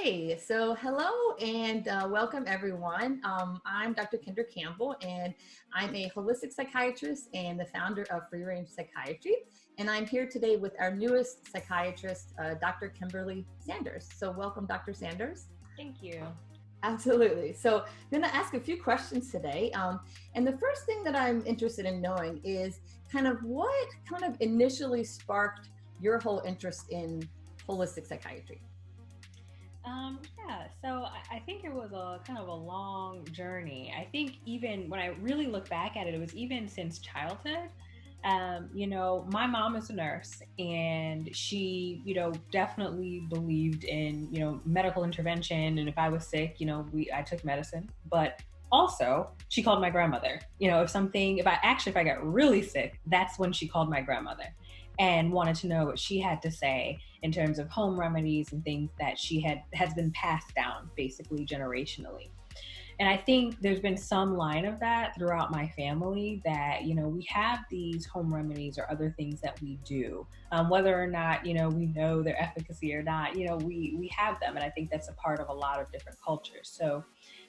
Okay, so hello and welcome everyone. I'm Dr. Kendra Campbell and I'm a holistic psychiatrist and the founder of Free Range Psychiatry. And I'm here today with our newest psychiatrist, Dr. Kimberly Sanders. So welcome, Dr. Sanders. Thank you. Absolutely. So I'm going to ask a few questions today. And the first thing that I'm interested in knowing is what initially sparked your whole interest in holistic psychiatry? So I think it was a kind of a long journey. I think even when I really look back at it, it was even since childhood. My mom is a nurse and she, definitely believed in, medical intervention. And if I was sick, I took medicine, but also she called my grandmother, if I got really sick, that's when she called my grandmother and wanted to know what she had to say in terms of home remedies and things that has been passed down basically generationally. And I think there's been some line of that throughout my family that, we have these home remedies or other things that we do, whether or not, we know their efficacy or not, we have them. And I think that's a part of a lot of different cultures. So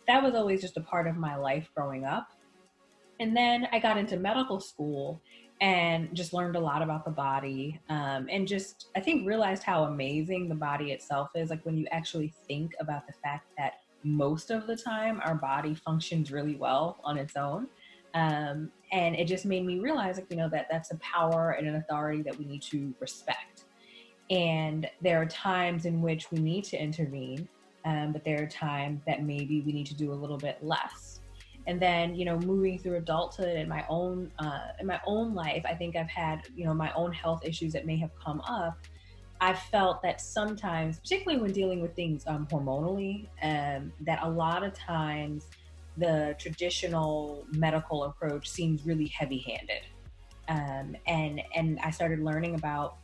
that was always just a part of my life growing up. And then I got into medical school and just learned a lot about the body, and just, I think, realized how amazing the body itself is. Like when you actually think about the fact that most of the time our body functions really well on its own. And it just made me realize, that that's a power and an authority that we need to respect. And there are times in which we need to intervene, but there are times that maybe we need to do a little bit less. And then, moving through adulthood in my own life, I think I've had, my own health issues that may have come up. I've felt that sometimes, particularly when dealing with things hormonally, that a lot of times the traditional medical approach seems really heavy-handed. And I started learning about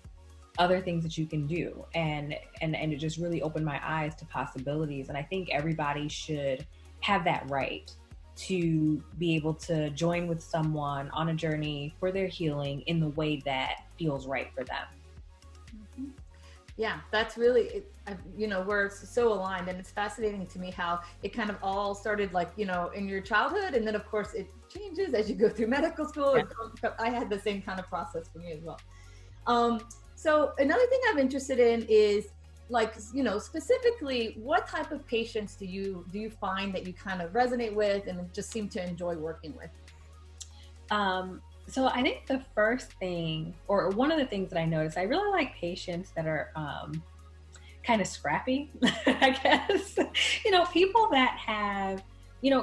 other things that you can do. And it just really opened my eyes to possibilities. And I think everybody should have that right to be able to join with someone on a journey for their healing in the way that feels right for them. Mm-hmm. Yeah, that's really, we're so aligned, and it's fascinating to me how it kind of all started in your childhood. And then of course it changes as you go through medical school. Yeah. I had the same kind of process for me as well. So another thing I'm interested in is specifically what type of patients do you find that you kind of resonate with and just seem to enjoy working with? So I think the first thing, or one of the things that I noticed, I really like patients that are kind of scrappy, I guess. People that have,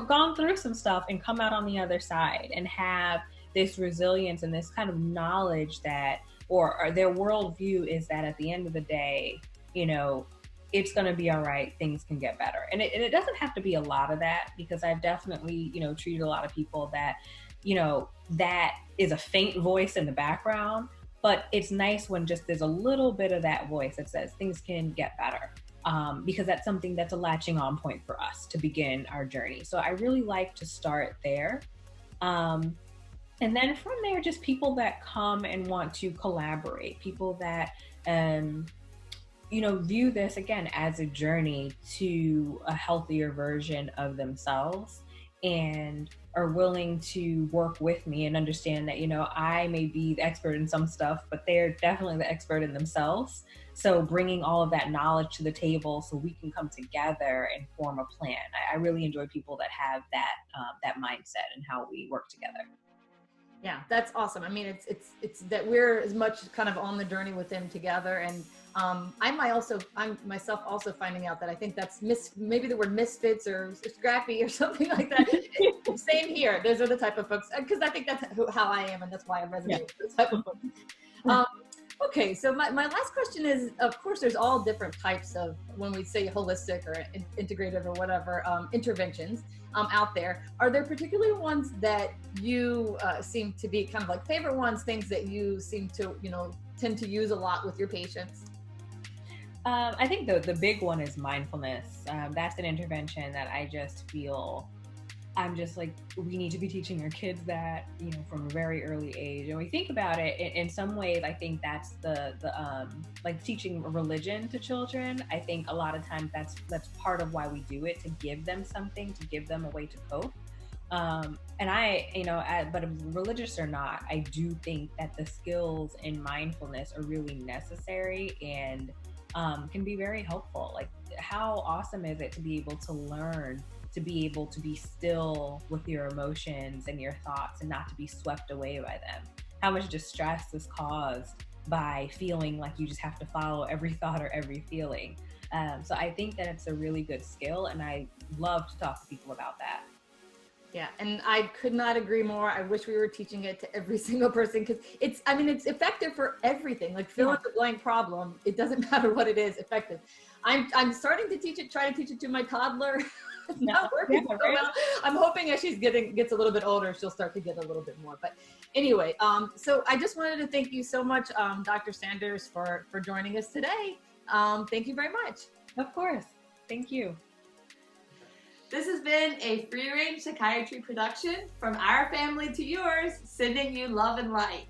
gone through some stuff and come out on the other side and have this resilience and this kind of knowledge that, or their worldview is that at the end of the day, it's going to be all right. Things can get better. And it doesn't have to be a lot of that, because I've definitely, treated a lot of people that, that is a faint voice in the background, but it's nice when just there's a little bit of that voice that says things can get better. Because that's something that's a latching on point for us to begin our journey. So I really like to start there. And then from there, just people that come and want to collaborate, people that, view this again as a journey to a healthier version of themselves and are willing to work with me and understand that, I may be the expert in some stuff, but they're definitely the expert in themselves. So bringing all of that knowledge to the table so we can come together and form a plan. I really enjoy people that have that mindset and how we work together. Yeah, that's awesome. I mean, it's that we're as much kind of on the journey with them together. And I'm myself also finding out that I think that's maybe the word misfits or scrappy or something like that. Same here. Those are the type of folks, because I think that's how I am, and that's why I resonate with this type of folks. Okay, so my last question is, of course, there's all different types of, when we say holistic or integrative or whatever, interventions out there. Are there particular ones that you seem to be kind of like favorite ones, things that you seem to, tend to use a lot with your patients? I think the big one is mindfulness. That's an intervention that I just feel I'm just like, we need to be teaching our kids that, you know, from a very early age. And we think about it in some ways, I think that's the like teaching religion to children. I think a lot of times that's part of why we do it, to give them something, to give them a way to cope. And I, you know, but religious or not, I do think that the skills in mindfulness are really necessary and can be very helpful. Like, how awesome is it to be able to learn to be able to be still with your emotions and your thoughts and not to be swept away by them? How much distress is caused by feeling like you just have to follow every thought or every feeling. So I think that it's a really good skill, and I love to talk to people about that. Yeah, and I could not agree more. I wish we were teaching it to every single person, because it's, I mean, it's effective for everything. Like fill in the blank problem. It doesn't matter what it is, effective. I'm starting to teach it, try to teach it to my toddler. It's not working so well. I'm hoping as she's gets a little bit older, she'll start to get a little bit more. But anyway, so I just wanted to thank you so much, Dr. Sanders, for joining us today. Thank you very much. Of course. Thank you. This has been a Free Range Psychiatry production, from our family to yours, sending you love and light.